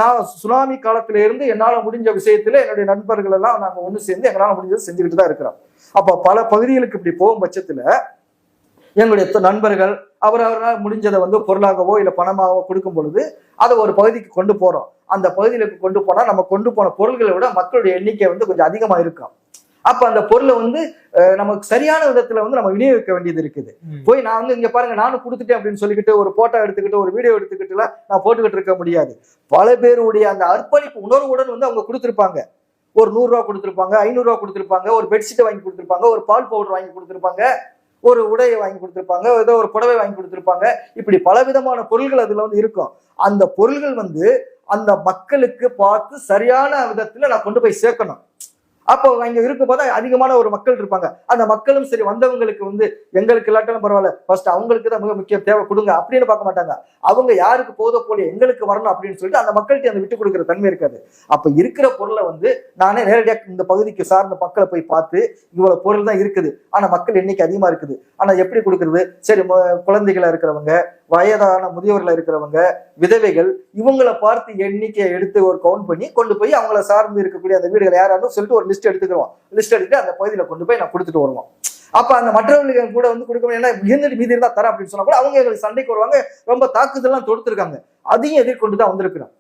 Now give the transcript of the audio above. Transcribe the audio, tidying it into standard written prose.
நான் சுனாமி காலத்துல இருந்து என்னால முடிஞ்ச விஷயத்துல என்னுடைய நண்பர்கள் எல்லாம் நாங்க ஒண்ணு சேர்ந்து எங்களால முடிஞ்சது செஞ்சுக்கிட்டு தான் இருக்கிறோம். அப்ப பல பகுதிகளுக்கு இப்படி போகும் பட்சத்துல எங்களுடைய நண்பர்கள் அவரால் முடிஞ்சதை பொருளாகவோ இல்ல பணமாகவோ கொடுக்கும் பொழுது அதை ஒரு பகுதிக்கு கொண்டு போறோம். அந்த பகுதிகளுக்கு கொண்டு போனா நம்ம கொண்டு போன பொருள்களை விட மக்களுடைய எண்ணிக்கை கொஞ்சம் அதிகமா இருக்கும். அப்ப அந்த பொருளை நமக்கு சரியான விதத்துல நம்ம விநியோகிக்க வேண்டியது இருக்குது. போய் நான் இங்க பாருங்க நானும் கொடுத்துட்டேன் அப்படின்னு சொல்லிக்கிட்டு ஒரு போட்டோ எடுத்துக்கிட்டு ஒரு வீடியோ எடுத்துக்கிட்டுல நான் போட்டுக்கிட்டு இருக்க முடியாது. பல பேருடைய அந்த அர்ப்பணிப்பு உணர்வுடன் அவங்க கொடுத்திருப்பாங்க. ஒரு 100 ரூபா கொடுத்திருப்பாங்க, 500 ரூபா கொடுத்திருப்பாங்க, ஒரு பெட்ஷீட்டை வாங்கி கொடுத்திருப்பாங்க, ஒரு பால் பவுடர் வாங்கி கொடுத்திருப்பாங்க, ஒரு உடையை வாங்கி கொடுத்திருப்பாங்க, ஏதோ ஒரு புடவை வாங்கி கொடுத்திருப்பாங்க. இப்படி பலவிதமான பொருள்கள் அதுல இருக்கும். அந்த பொருள்கள் அந்த மக்களுக்கு பார்த்து சரியான விதத்துல நான் கொண்டு போய் சேர்க்கணும். அப்போ அங்க இருக்கும் போது அதிகமான ஒரு மக்கள் இருப்பாங்க. அந்த மக்களும் சரி வந்தவங்களுக்கு எங்களுக்கு இல்லாட்டாலும் பரவாயில்ல, ஃபர்ஸ்ட் அவங்களுக்கு தான் மிக முக்கியம் தேவை கொடுங்க அப்படின்னு பார்க்க மாட்டாங்க. அவங்க யாருக்கு போதோ போல எங்களுக்கு வரணும் அப்படின்னு சொல்லிட்டு அந்த மக்கள்கிட்ட அந்த விட்டு கொடுக்குற தன்மை இருக்காது. அப்ப இருக்கிற பொருளை நானே நேரடியாக இந்த பகுதிக்கு சார்ந்த மக்களை போய் பார்த்து இவ்வளவு பொருள் தான் இருக்குது, ஆனா மக்கள் எண்ணிக்கை அதிகமா இருக்குது, ஆனா எப்படி கொடுக்கறது? சரி, குழந்தைகளா இருக்கிறவங்க, வயதான முதியோர்களா இருக்கிறவங்க, விதவைகள், இவங்களை பார்த்து எண்ணிக்கையை எடுத்து ஒரு கவுண்ட் பண்ணி கொண்டு போய் அவங்கள சார்ந்து இருக்கக்கூடிய அந்த வீடுகள் யாராலும் சொல்லிட்டு ஒரு லிஸ்ட் எடுத்துக்கிறோம். லிஸ்ட் எடுத்து அந்த பகுதியில கொண்டு போய் நான் கொடுத்துட்டு வருவோம். அப்ப அந்த மற்றவர்களுக்கு கூட கொடுக்க ஏன்னா இருந்துட்டு மீதி இருந்தா தர அப்படின்னு சொன்னா கூட அவங்க எங்களுக்கு சண்டைக்கு வருவாங்க. ரொம்ப தாக்குதல்லாம் தொடுத்திருக்காங்க. அதையும் எதிர்கொண்டு தான் வந்திருக்கிறோம்.